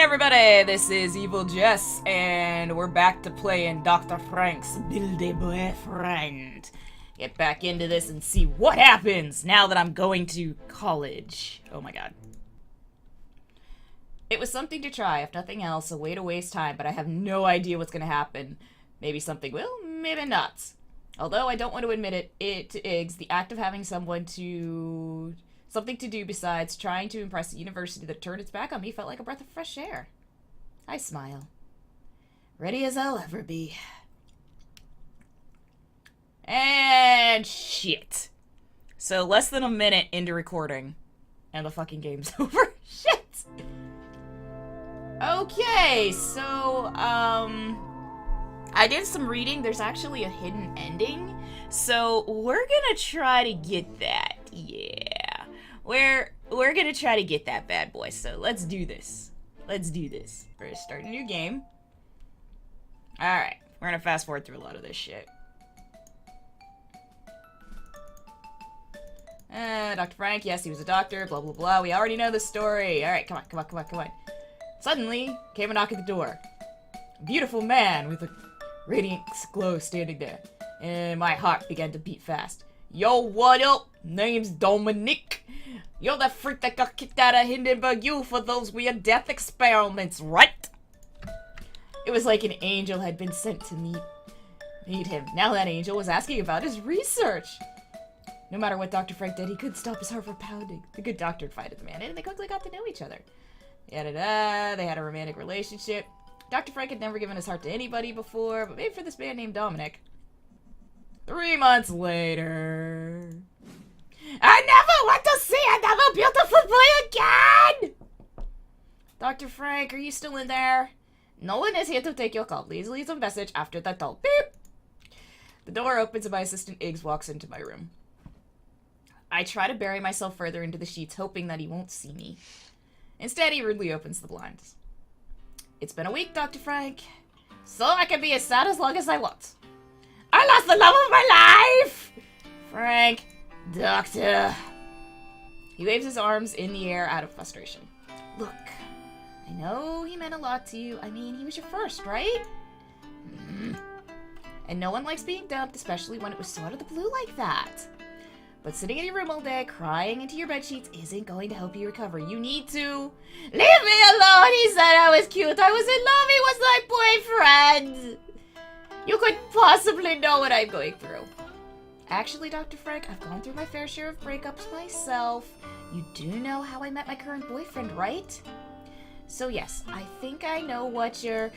everybody, this is EvilJess, and we're back to playing Dr. Frank's BoyFriend. Get back into this and see what happens now that I'm going to college. Oh my god. It was something to try, if nothing else, a way to waste time, but I have no idea what's gonna happen. Maybe something will, maybe not. Although I don't want to admit it to Iggs, the act of having something to do besides trying to impress a university that turned its back on me felt like a breath of fresh air. I smile. Ready as I'll ever be. And shit. So less than a minute into recording, and the fucking game's over. Shit! Okay, so, I did some reading. There's actually a hidden ending, so we're gonna try to get that. Yeah, we're gonna try to get that bad boy. So let's do this. Let's do this. We're gonna start a new game. All right, we're gonna fast forward through a lot of this shit. Dr. Frank, yes, he was a doctor. Blah blah blah. We already know the story. All right, come on. Suddenly came a knock at the door. A beautiful man with a radiant glow standing there, and my heart began to beat fast. Yo, what up? Name's Dominic. You're the freak that got kicked out of Hindenburg U for those weird death experiments, right? It was like an angel had been sent to meet him. Now that angel was asking about his research. No matter what Dr. Frank did, he couldn't stop his heart from pounding. The good doctor invited the man in, and they quickly got to know each other. They had a romantic relationship. Dr. Frank had never given his heart to anybody before, but maybe for this man named Dominic. 3 months later... I never want to see another beautiful boy again! Dr. Frank, are you still in there? No one is here to take your call. Please leave a message after the tone. Beep! The door opens and my assistant Iggs walks into my room. I try to bury myself further into the sheets, hoping that he won't see me. Instead, he rudely opens the blinds. It's been a week, Dr. Frank. So I can be as sad as long as I want. I lost the love of my life! Frank, doctor. He waves his arms in the air out of frustration. Look, I know he meant a lot to you. I mean, he was your first, right? And no one likes being dumped, especially when it was so out of the blue like that. But sitting in your room all day, crying into your bedsheets isn't going to help you recover. You need to... Leave me alone! He said I was cute. I was in love. He was my boyfriend. You couldn't possibly know what I'm going through. Actually, Dr. Frank, I've gone through my fair share of breakups myself. You do know how I met my current boyfriend, right? So yes, I think I know what you're...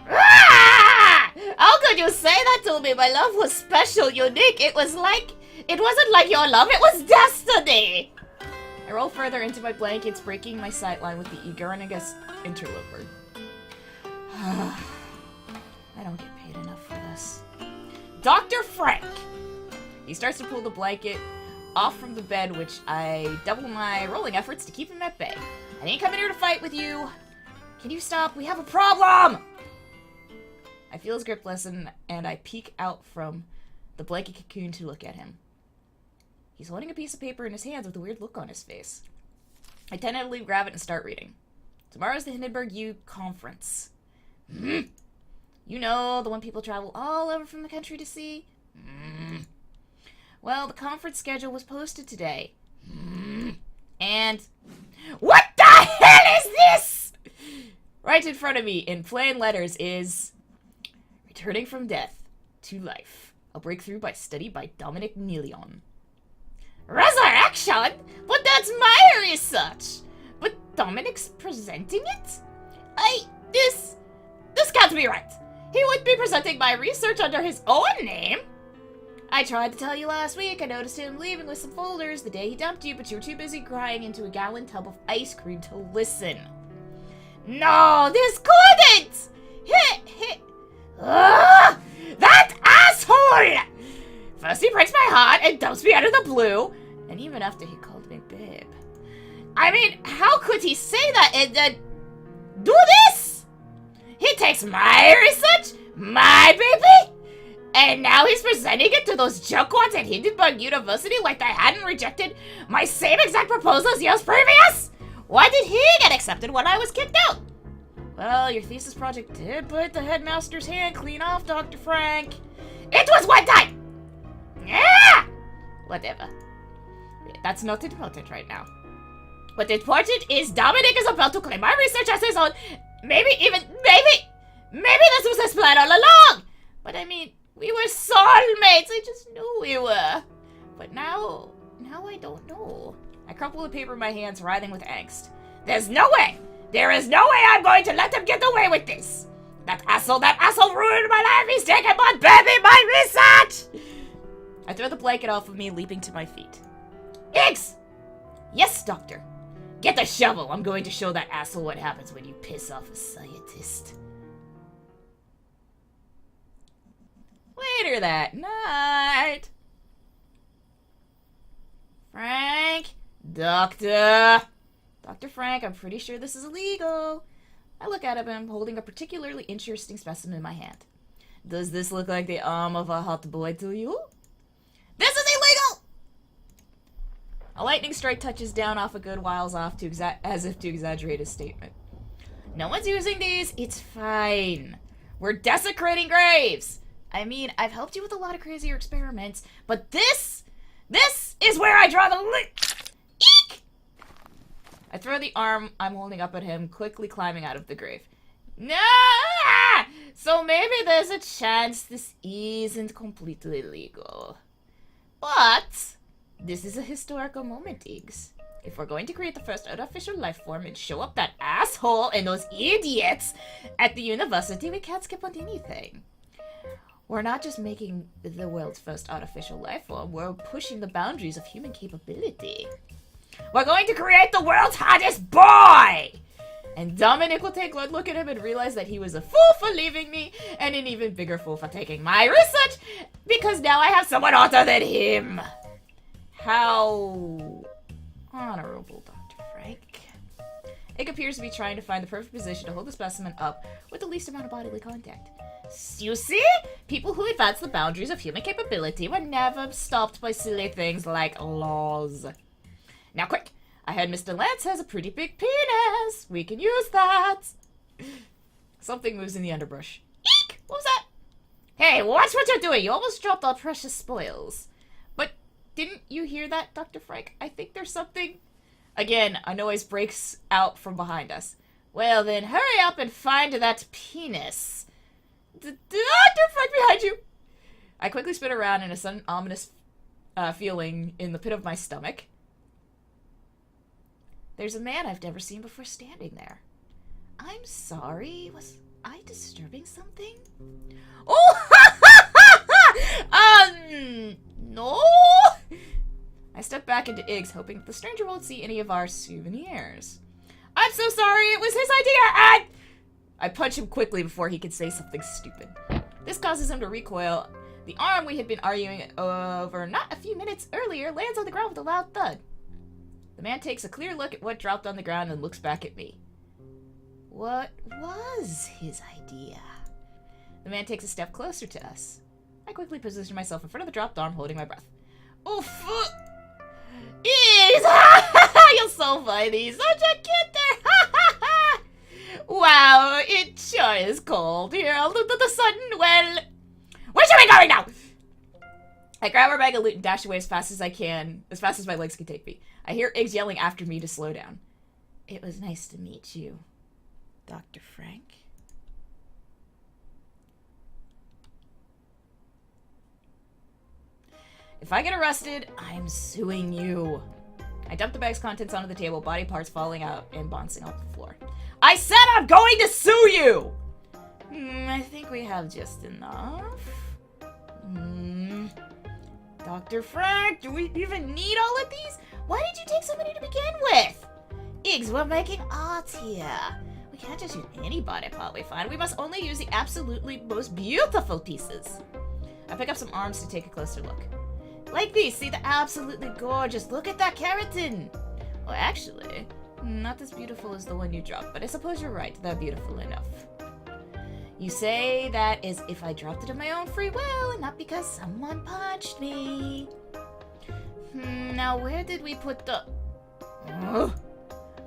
Ah! How could you say that to me? My love was special, unique. It wasn't like your love, it was destiny! I roll further into my blankets, breaking my sightline with the egregious interloper. I don't get paid enough for this. Dr. Frank! He starts to pull the blanket off from the bed, which I double my rolling efforts to keep him at bay. I ain't coming here to fight with you. Can you stop? We have a problem! I feel his grip lessen, and I peek out from the blanket cocoon to look at him. He's holding a piece of paper in his hands with a weird look on his face. I tentatively grab it and start reading. Tomorrow's the Hindenburg U conference. You know, the one people travel all over from the country to see? Well, the conference schedule was posted today. And... What the hell is this? Right in front of me, in plain letters, is... Returning from death to life. A breakthrough studied by Dominic Neilion. Resurrection? But that's my research! But Dominic's presenting it? This can't be right. He would be presenting my research under his own name. I tried to tell you last week. I noticed him leaving with some folders the day he dumped you, but you were too busy crying into a gallon tub of ice cream to listen. No, this couldn't! That asshole! First he breaks my heart and dumps me out of the blue, and even after he called me babe. I mean, how could he say that and then do this? He takes my research, my baby, and now he's presenting it to those jerkwads at Hindenburg University like I hadn't rejected my same exact proposals years previous? Why did he get accepted when I was kicked out? Well, your thesis project did put the headmaster's hand clean off Dr. Frank. It was one time! Yeah! Whatever. That's not important right now. What's important is Dominic is about to claim my research as his own. Maybe this was his plan all along! But I mean, we were soulmates, I just knew we were. But now I don't know. I crumple the paper in my hands, writhing with angst. There's no way! There is no way I'm going to let him get away with this! That asshole ruined my life! He's taking my baby, my research! I throw the blanket off of me, leaping to my feet. Iggs! Yes, Doctor. Get the shovel. I'm going to show that asshole what happens when you piss off a scientist. Later that night. Frank? Doctor? Dr. Frank, I'm pretty sure this is illegal. I look at him and I'm holding a particularly interesting specimen in my hand. Does this look like the arm of a hot boy to you? This is illegal! A lightning strike touches down off a good whiles off as if to exaggerate his statement. No one's using these. It's fine. We're desecrating graves. I mean, I've helped you with a lot of crazier experiments, but this is where I draw the line. Eek! I throw the arm I'm holding up at him, quickly climbing out of the grave. No! So maybe there's a chance this isn't completely legal. But this is a historical moment, Iggs. If we're going to create the first artificial life form and show up that asshole and those idiots at the university, we can't skip on anything. We're not just making the world's first artificial life form, we're pushing the boundaries of human capability. We're going to create the world's hottest boy! And Dominic will take one look at him and realize that he was a fool for leaving me, and an even bigger fool for taking my research, because now I have someone hotter than him. How honorable, Dr. Frank. Ig appears to be trying to find the perfect position to hold the specimen up with the least amount of bodily contact. You see? People who advance the boundaries of human capability were never stopped by silly things like laws. Now quick! I heard Mr. Lance has a pretty big penis. We can use that. Something moves in the underbrush. Eek! What was that? Hey, watch what you're doing. You almost dropped our precious spoils. But didn't you hear that, Dr. Frank? I think there's something... Again, a noise breaks out from behind us. Well then, hurry up and find that penis. Dr. Frank behind you! I quickly spin around in a sudden ominous feeling in the pit of my stomach. There's a man I've never seen before standing there. I'm sorry, was I disturbing something? Oh! No? I step back into Iggs, hoping that the stranger won't see any of our souvenirs. I'm so sorry, it was his idea, and... I punch him quickly before he can say something stupid. This causes him to recoil. The arm we had been arguing over not a few minutes earlier lands on the ground with a loud thud. The man takes a clear look at what dropped on the ground and looks back at me. What was his idea? The man takes a step closer to us. I quickly position myself in front of the dropped arm, holding my breath. Oof! You're so funny! Such a kid there! Wow, it sure is cold here. The sun, well... Where should we go right now? I grab our bag of loot and dash away as fast as I can, as fast as my legs can take me. I hear Iggs yelling after me to slow down. It was nice to meet you, Dr. Frank. If I get arrested, I'm suing you. I dump the bag's contents onto the table, body parts falling out and bouncing off the floor. I said I'm going to sue you! I think we have just enough. Dr. Frank, do we even need all of these? Why did you take so many to begin with? Iggs, we're making art here. We can't just use any body part we find. We must only use the absolutely most beautiful pieces. I pick up some arms to take a closer look. Like these, see the absolutely gorgeous. Look at that keratin. Well, actually, not as beautiful as the one you dropped, but I suppose you're right. They're beautiful enough. You say that as if I dropped it of my own free will and not because someone punched me. Now where did we put the...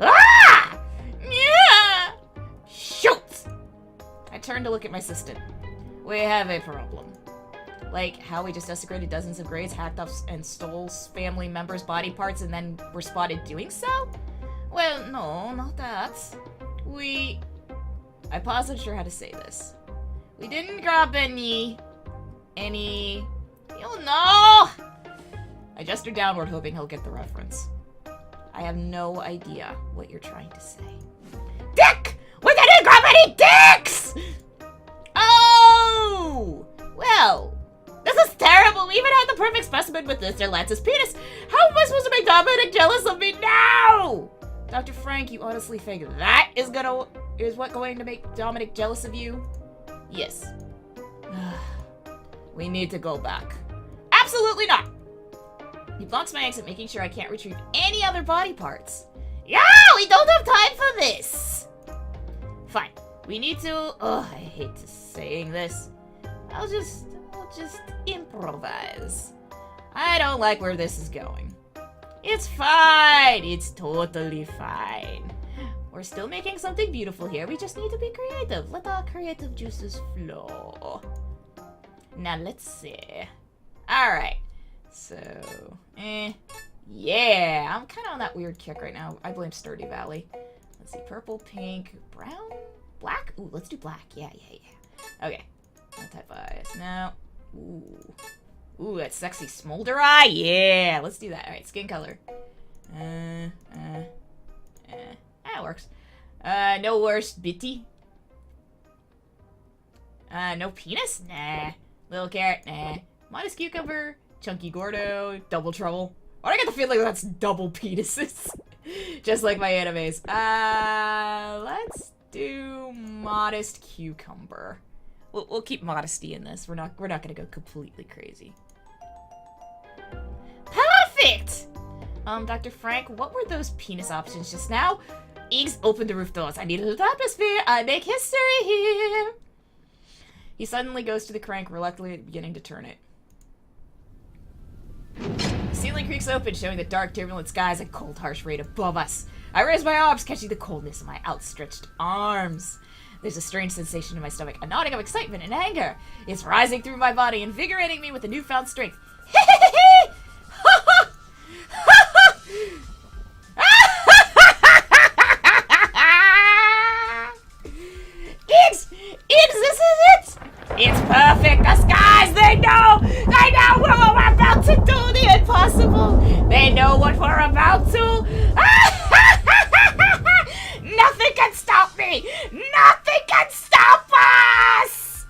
Ah! Yeah! Shoot! turn to look at my assistant. We have a problem. Like how we just desecrated dozens of graves, hacked up and stole family members' body parts, and then were spotted doing so? Well, no, not that. I'm positive sure how to say this. We didn't grab any... You'll know! I gesture downward, hoping he'll get the reference. I have no idea what you're trying to say. Dick! We didn't grab any dicks! Oh! Well, this is terrible. We even had the perfect specimen with Mr. Lance's penis. How am I supposed to make Dominic jealous of me now? Dr. Frank, you honestly think that is what going to make Dominic jealous of you? Yes. We need to go back. Absolutely not! He blocks my exit, making sure I can't retrieve any other body parts. Yeah, we don't have time for this! Fine. We need to... I hate saying this. I'll just improvise. I don't like where this is going. It's fine! It's totally fine. We're still making something beautiful here. We just need to be creative. Let our creative juices flow. Now, let's see. Alright. So, yeah, I'm kind of on that weird kick right now. I blame Sturdy Valley. Let's see, purple, pink, brown, black? Ooh, let's do black. Yeah. Okay, no type eyes. No. Ooh, that sexy smolder eye. Yeah, let's do that. All right, skin color. That works. No worse, bitty. No penis? Nah. Little carrot? Nah. Modest cucumber. Chunky Gordo, double trouble. Why do I get the feeling that's double penises? Just like my animes. Let's do modest cucumber. We'll keep modesty in this. We're not gonna go completely crazy. Perfect! Dr. Frank, what were those penis options just now? Eggs, open the roof doors. I need a little atmosphere. I make history here. He suddenly goes to the crank, reluctantly beginning to turn it. The ceiling creaks open, showing the dark, turbulent skies and cold, harsh rain above us. I raise my arms, catching the coldness in my outstretched arms. There's a strange sensation in my stomach, a gnawing of excitement and anger. It's rising through my body, invigorating me with a newfound strength. Iggs, this is it! It's perfect! The skies, they know what we're about to do, the impossible! They know what we're about to... Nothing can stop me! Nothing can stop us!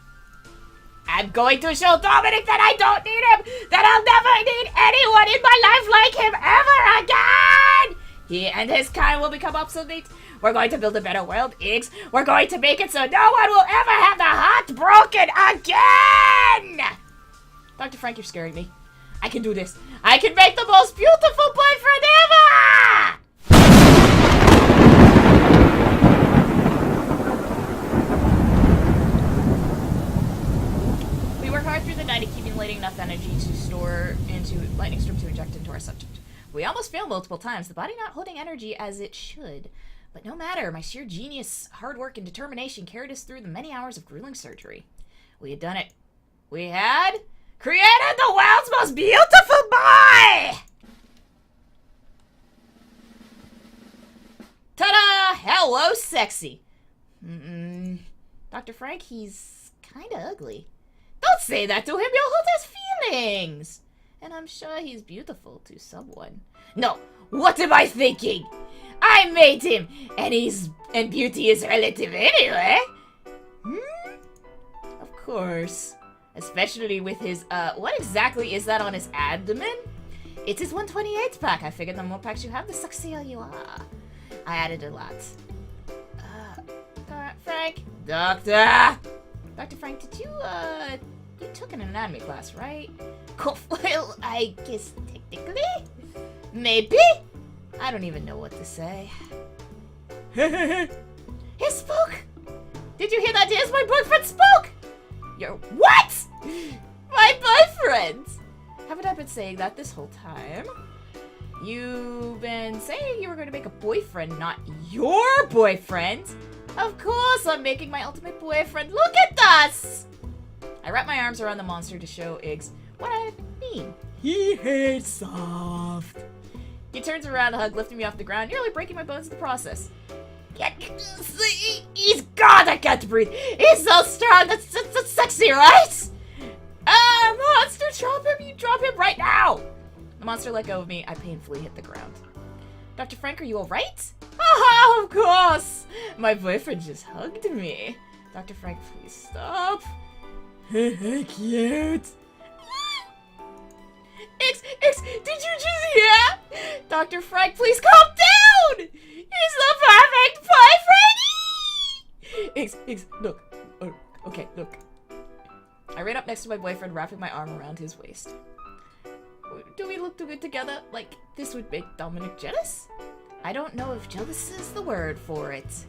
I'm going to show Dominic that I don't need him! That I'll never need anyone in my life like him ever again! He and his kind will become obsolete. We're going to build a better world, Iggs. We're going to make it so no one will ever have the heart broken again! Dr. Frank, you're scaring me. I can do this. I can make the most beautiful boyfriend ever! We work hard through the night, accumulating enough energy to store into lightning storm to inject into our subject. We almost failed multiple times, the body not holding energy as it should. But no matter, my sheer genius, hard work, and determination carried us through the many hours of grueling surgery. We had done it. We had created the world's most beautiful boy! Ta-da! Hello, sexy. Dr. Frank, he's kinda ugly. Don't say that to him, you'll hurt his feelings! And I'm sure he's beautiful to someone. No, what am I thinking? I made him, and beauty is relative anyway. Of course. Especially with his, what exactly is that on his abdomen? It's his 128 pack. I figured the more packs you have, the sexier you are. I added a lot. Frank? Doctor! Dr. Frank, did you, you took an anatomy class, right? Well, I guess technically? Maybe? I don't even know what to say. He spoke! Did you hear that? Yes, my boyfriend spoke! Your what? My boyfriend! Haven't I been saying that this whole time? You've been saying you were going to make a boyfriend, not your boyfriend. Of course, I'm making my ultimate boyfriend. Look at us! I wrap my arms around the monster to show Iggs what I mean. He hates soft. He turns around to hug, lifting me off the ground, nearly breaking my bones in the process. He's God, I can't breathe. He's so strong. That's sexy, right? Monster, drop him. You drop him right now. The monster let go of me. I painfully hit the ground. Dr. Frank, are you all right? Oh, of course. My boyfriend just hugged me. Dr. Frank, please stop. Cute. Iggs, did you just hear? Dr. Frank, please calm down. He's the perfect boyfriend. Iggs, look. Oh, okay, look. I ran up next to my boyfriend, wrapping my arm around his waist. Do we look too good together? Like, this would make Dominic jealous? I don't know if jealous is the word for it.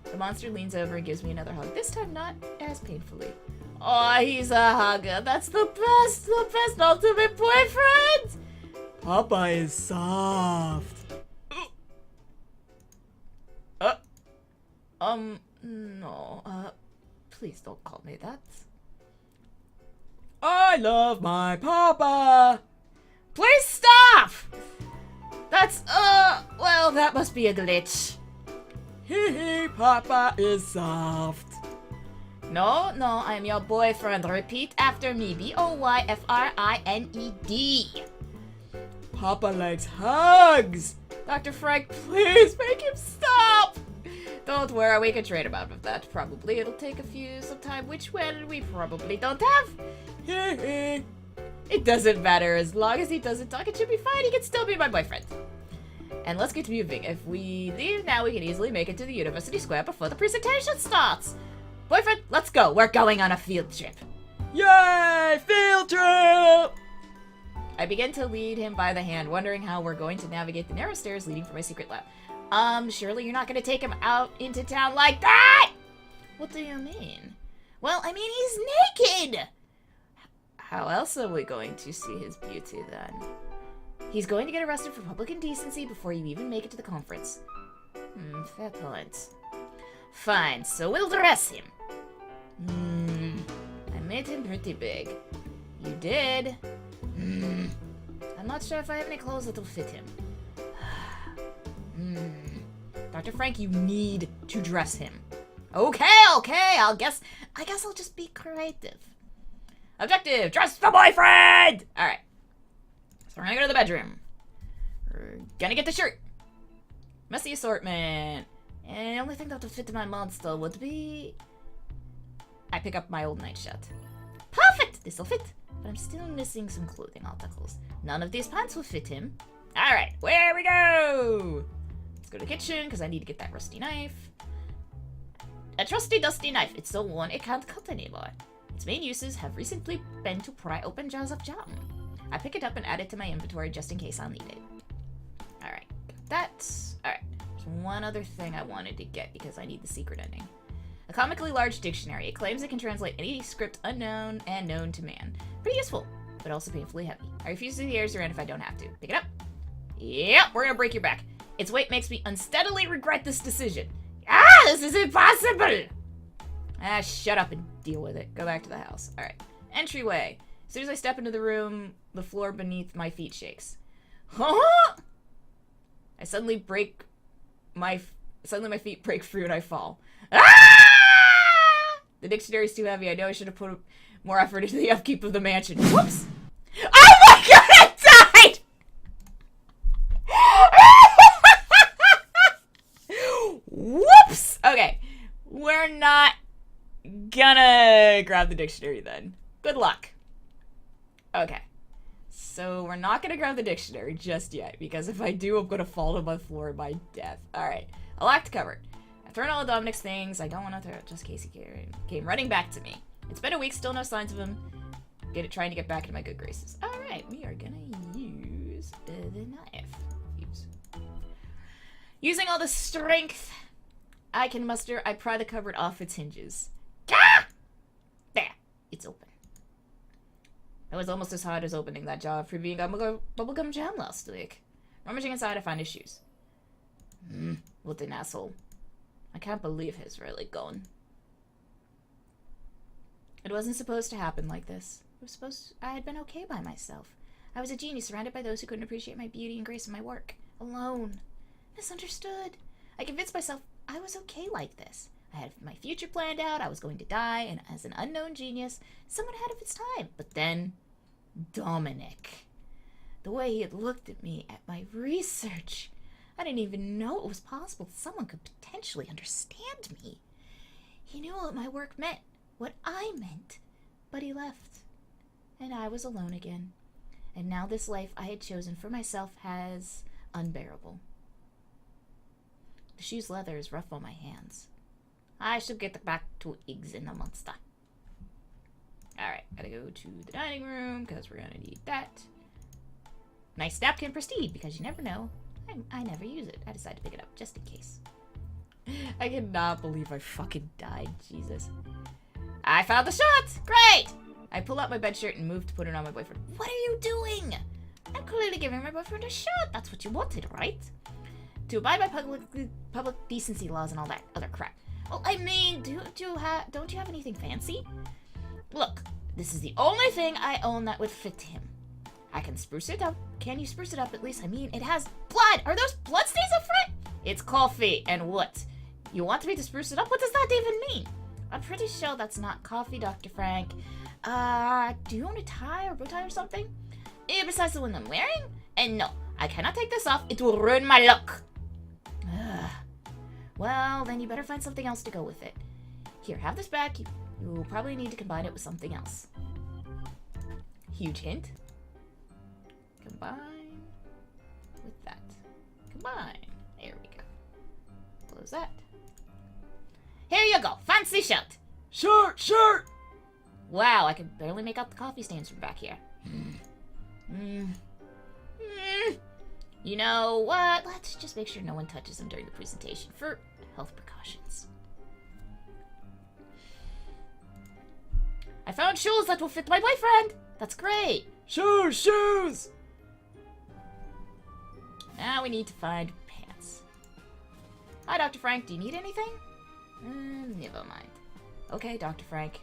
The monster leans over and gives me another hug, this time not as painfully. Oh, he's a hugger. That's the best ultimate boyfriend! Papa is soft. No, please don't call me that. I love my papa! Please stop! That's, well, that must be a glitch. Hee, papa is soft. No, I'm your boyfriend. Repeat after me. BoyFriend. Papa likes hugs. Dr. Frank, please make him stop. Don't worry, we can trade about with that. Probably it'll take some time, which we probably don't have. It doesn't matter. As long as he doesn't talk, it should be fine. He can still be my boyfriend. And let's get moving. If we leave now, we can easily make it to the University Square before the presentation starts. Boyfriend, let's go. We're going on a field trip. Yay! Field trip! I begin to lead him by the hand, wondering how we're going to navigate the narrow stairs leading from my secret lab. Surely you're not going to take him out into town like that? What do you mean? Well, I mean, he's naked! How else are we going to see his beauty, then? He's going to get arrested for public indecency before you even make it to the conference. Fair point. Fine, so we'll dress him. I made him pretty big. You did? I'm not sure if I have any clothes that'll fit him. Dr. Frank, you need to dress him. Okay, I guess I'll just be creative. Objective, dress the boyfriend! Alright. So we're gonna go to the bedroom. We're gonna get the shirt. Messy assortment. And the only thing that would fit my monster would be... I pick up my old nightshirt. Perfect! This'll fit. But I'm still missing some clothing articles. None of these pants will fit him. Alright, where we go? Let's go to the kitchen, because I need to get that rusty knife. A trusty dusty knife. It's so worn it can't cut anymore. Its main uses have recently been to pry open jars of jam. I pick it up and add it to my inventory just in case I'll need it. Alright, got that. Alright, there's one other thing I wanted to get because I need the secret ending. A comically large dictionary. It claims it can translate any script unknown and known to man. Pretty useful, but also painfully heavy. I refuse to do the heirs around if I don't have to. Pick it up. Yep, we're gonna break your back. Its weight makes me unsteadily regret this decision. Ah, this is impossible! Ah, shut up and deal with it. Go back to the house. Alright. Entryway. As soon as I step into the room, the floor beneath my feet shakes. Huh? Suddenly my feet break free and I fall. Ah! The dictionary's too heavy. I know I should have put more effort into the upkeep of the mansion. Whoops! Oh my god, I died! Whoops! Okay. We're not gonna grab the dictionary then. Good luck. Okay. So we're not gonna grab the dictionary just yet, because if I do, I'm gonna fall to my floor by death. Alright. A locked cupboard. I've thrown all of Dominic's things. I don't want to throw it just in case he came running back to me. It's been a week, still no signs of him. Trying to get back into my good graces. Alright, we are gonna use the knife. Using all the strength I can muster, I pry the cupboard off its hinges. Ah! There. It's open. It was almost as hard as opening that jar of previewing bubblegum jam last week. Rummaging inside, I find his shoes. What an asshole. I can't believe he's really gone. It wasn't supposed to happen like this. I had been okay by myself. I was a genius surrounded by those who couldn't appreciate my beauty and grace in my work. Alone. Misunderstood. I convinced myself I was okay like this. I had my future planned out, I was going to die, and as an unknown genius, someone ahead of its time. But then, Dominic. The way he had looked at me at my research. I didn't even know it was possible that someone could potentially understand me. He knew what my work meant, what I meant, but he left. And I was alone again. And now this life I had chosen for myself has unbearable. The shoe's leather is rough on my hands. I should get back to eggs in a monster. Alright, gotta go to the dining room, because we're gonna need that. Nice napkin prestige, because you never know. I never use it. I decided to pick it up, just in case. I cannot believe I fucking died, Jesus. I found the shot! Great! I pull out my bed shirt and move to put it on my boyfriend. What are you doing? I'm clearly giving my boyfriend a shot. That's what you wanted, right? To abide by public decency laws and all that other crap. Well, I mean, don't you have anything fancy? Look, this is the only thing I own that would fit him. I can spruce it up. Can you spruce it up at least? I mean, it has blood. Are those bloodstains up front? It's coffee. And what? You want me to spruce it up? What does that even mean? I'm pretty sure that's not coffee, Dr. Frank. Do you own a tie or bow tie or something? Besides the one I'm wearing? And no, I cannot take this off. It will ruin my look. Well, then you better find something else to go with it. Here, have this back. You'll probably need to combine it with something else. Huge hint. Combine with that. Combine. There we go. Close that. Here you go. Fancy shirt. Shirt! Wow, I can barely make out the coffee stains from back here. You know what? Let's just make sure no one touches them during the presentation for health precautions. I found shoes that will fit my boyfriend. That's great. Shoes! Now we need to find pants. Hi, Dr. Frank. Do you need anything? Never mind. Okay, Dr. Frank.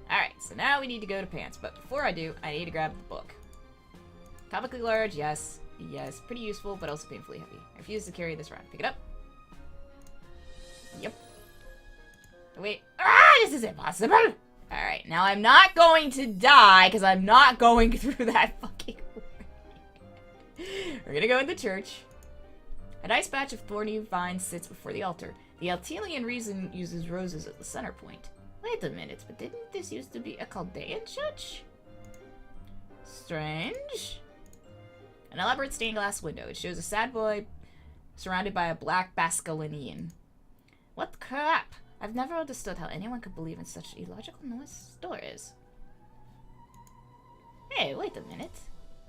Alright, so now we need to go to pants, but before I do, I need to grab the book. Comically large, yes. Yes, pretty useful, but also painfully heavy. I refuse to carry this around. Pick it up. Yep. Wait. This is impossible! Alright, now I'm not going to die, because I'm not going through that fucking way. We're gonna go into church. A nice patch of thorny vines sits before the altar. The Altelian reason uses roses as the center point. Wait a minute, but didn't this used to be a Chaldean church? Strange. An elaborate stained glass window. It shows a sad boy surrounded by a black Basculinian. What crap! I've never understood how anyone could believe in such illogical stories. Hey, wait a minute.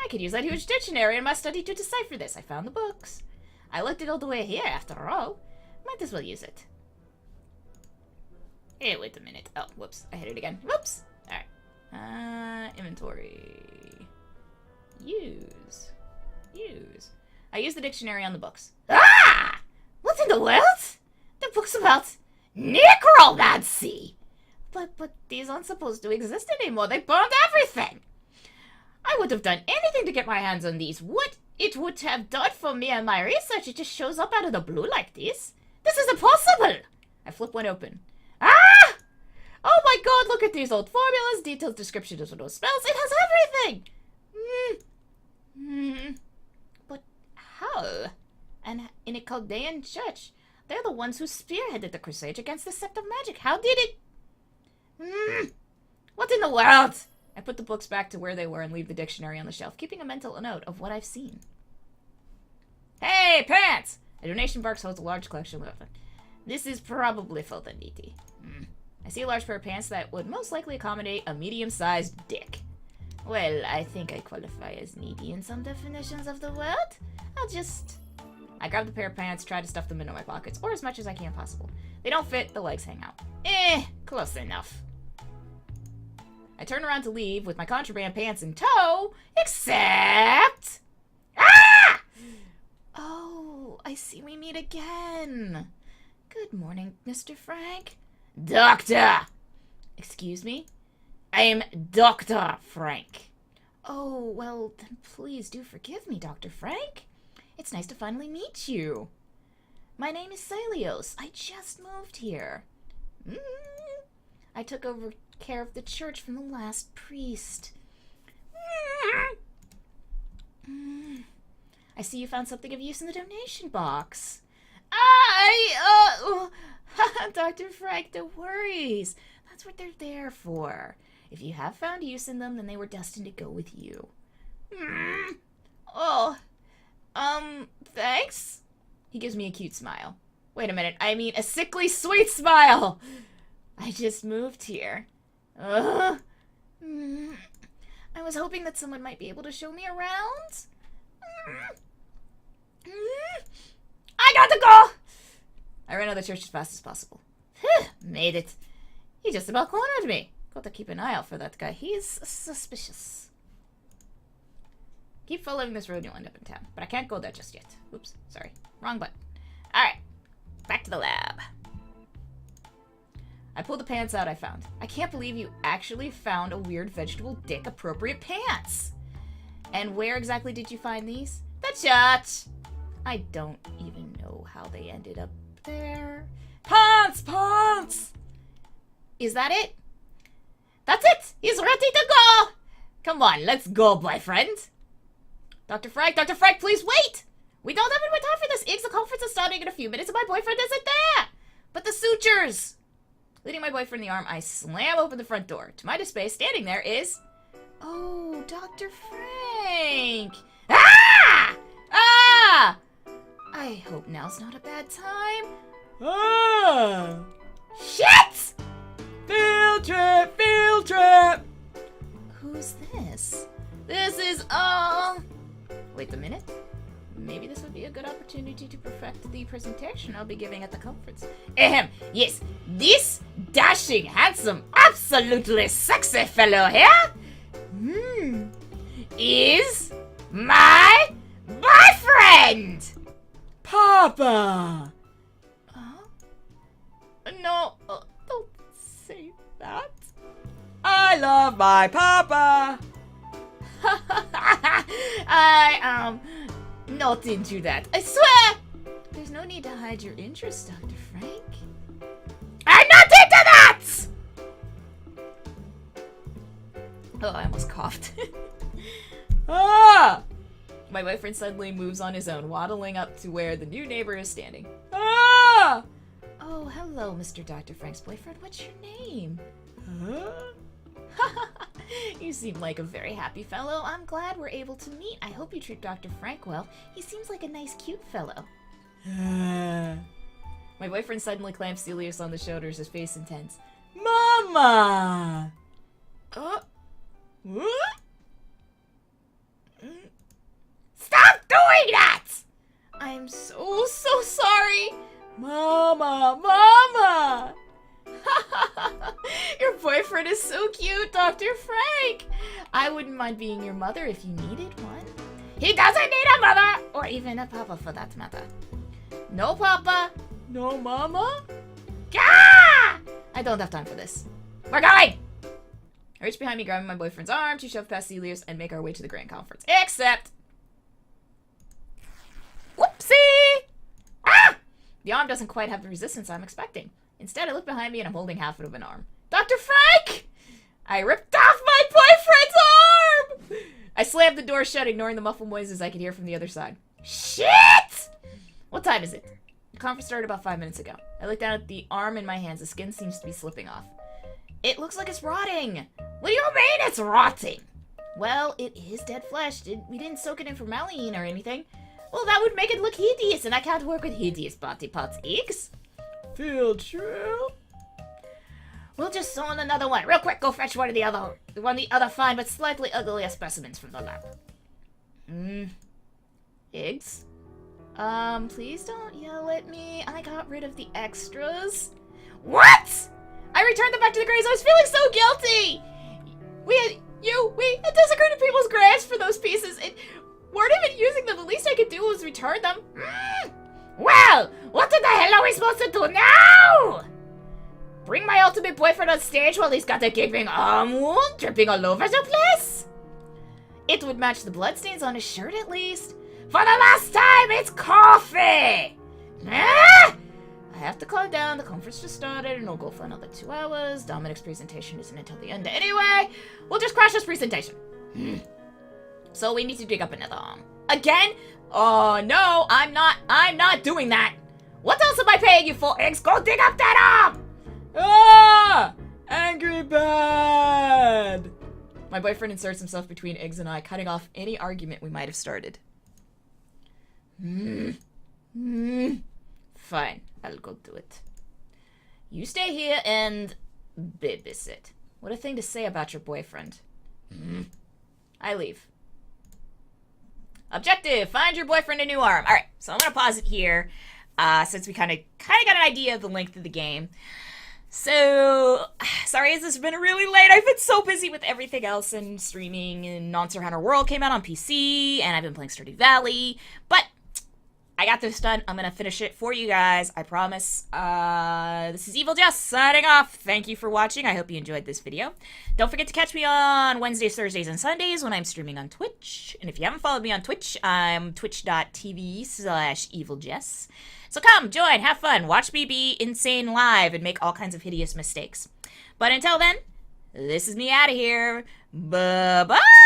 I could use that huge dictionary in my study to decipher this. I found the books. I looked it all the way here, after all. Might as well use it. Hey, wait a minute. Oh, whoops. I hit it again. Whoops! Alright. Inventory. Use. I use the dictionary on the books. Ah! What in the world? The book's about necromancy! But these aren't supposed to exist anymore. They burned everything! I would have done anything to get my hands on these. What it would have done for me and my research, it just shows up out of the blue like this. This is impossible! I flip one open. Ah! Oh my god, look at these old formulas, detailed descriptions of those spells. It has everything! But how? And in a Chaldean church, they're the ones who spearheaded the crusade against the sept of magic. How did it? What in the world? I put the books back to where they were and leave the dictionary on the shelf, keeping a mental note of what I've seen. Hey, pants! A donation box holds a large collection of them. This is probably for the needy. I see a large pair of pants that would most likely accommodate a medium-sized dick. Well, I think I qualify as needy in some definitions of the word. I grab the pair of pants, try to stuff them into my pockets, or as much as I can possible. They don't fit, the legs hang out. Close enough. I turn around to leave with my contraband pants in tow, except... Ah! Oh, I see we meet again. Good morning, Mr. Frank. Doctor! Excuse me? I am Dr. Frank. Oh, well, then please do forgive me, Dr. Frank. It's nice to finally meet you. My name is Celios. I just moved here. I took over care of the church from the last priest. I see you found something of use in the donation box. Dr. Frank, no worries. That's what they're there for. If you have found use in them, then they were destined to go with you. Thanks? He gives me a cute smile. Wait a minute, I mean a sickly sweet smile! I just moved here. I was hoping that someone might be able to show me around. I got to go! I ran out of the church as fast as possible. Made it. He just about cornered me. Got to keep an eye out for that guy. He's suspicious. Keep following this road, you'll end up in town. But I can't go there just yet. Oops, sorry. Wrong button. Alright, back to the lab. I pulled the pants out I found. I can't believe you actually found a weird vegetable dick appropriate pants. And where exactly did you find these? The church! I don't even know how they ended up there. Pants! Pants! Is that it? That's it! He's ready to go! Come on, let's go, boyfriend. Dr. Frank, please wait! We don't have any more time for this. The conference is starting in a few minutes and my boyfriend isn't there! But the sutures! Leading my boyfriend in the arm, I slam open the front door. To my dismay, standing there is... Oh, Dr. Frank! Ah! Ah! I hope now's not a bad time. Ah! Shit! Field trip! Field trip! Who's this? This is, Wait a minute. Maybe this would be a good opportunity to perfect the presentation I'll be giving at the conference. Yes. This dashing, handsome, absolutely sexy fellow here is my boyfriend! Papa! No, don't say that. I love my papa! I am not into that. I swear! There's no need to hide your interest, Dr. Frank. I'm not into that! Oh, I almost coughed. Ah! My boyfriend suddenly moves on his own, waddling up to where the new neighbor is standing. Ah! Oh, hello, Mr. Dr. Frank's boyfriend. What's your name? Huh? You seem like a very happy fellow. I'm glad we're able to meet. I hope you treat Dr. Frank well. He seems like a nice, cute fellow. My boyfriend suddenly clamps Celius on the shoulders, his face intense. Mama! What? Stop doing that! I'm so sorry. Mama! Mama! Your boyfriend is so cute, Dr. Frank. I wouldn't mind being your mother if you needed one. He doesn't need a mother! Or even a papa for that matter. No papa, no mama. Gah! I don't have time for this. We're going! I reach behind me, grabbing my boyfriend's arm to shove past Celius and make our way to the grand conference. Except... Whoopsie! Ah! The arm doesn't quite have the resistance I'm expecting. Instead, I look behind me and I'm holding half of an arm. Dr. Frank! I ripped off my boyfriend's arm! I slammed the door shut, ignoring the muffled noises I could hear from the other side. Shit! What time is it? The conference started about 5 minutes ago. I look down at the arm in my hands. The skin seems to be slipping off. It looks like it's rotting. What do you mean it's rotting? Well, it is dead flesh. We didn't soak it in formalin or anything. Well, that would make it look hideous, and I can't work with hideous body parts, eggs. Field trip. We'll just sew on another one. Real quick, go fetch one of the other fine but slightly uglier specimens from the lab. Eggs? Please don't yell at me. I got rid of the extras. What? I returned them back to the graves. I was feeling so guilty. We had desecrated people's graves for those pieces. Weren't even using them. The least I could do was return them. Well, what in the hell are we we supposed to do now? Bring my ultimate boyfriend on stage while he's got a gaping arm wound dripping all over the place? It would match the bloodstains on his shirt at least. For the last time, it's coffee! Ah! I have to calm down. The conference just started and it'll go for another 2 hours. Dominic's presentation isn't until the end anyway. We'll just crash this presentation. So we need to dig up another arm. Again? Oh no, I'm not doing that. What else am I paying you for, Eggs? Go dig up that arm! Ah! Angry Bad! My boyfriend inserts himself between Eggs and I, cutting off any argument we might have started. Fine, I'll go do it. You stay here and babysit. What a thing to say about your boyfriend. I leave. Objective, find your boyfriend a new arm. Alright, so I'm gonna pause it here, since we kind of got an idea of the length of the game. So, sorry, this has been really late. I've been so busy with everything else and streaming, and Monster Hunter World came out on PC, and I've been playing Stardew Valley, but I got this done. I'm gonna finish it for you guys, I promise. This is EvilJess signing off. Thank you for watching. I hope you enjoyed this video. Don't forget to catch me on Wednesdays, Thursdays, and Sundays when I'm streaming on Twitch. And if you haven't followed me on Twitch, I'm twitch.tv/EvilJess. So come, join, have fun, watch me be insane live and make all kinds of hideous mistakes. But until then, this is me out of here. Bye-bye!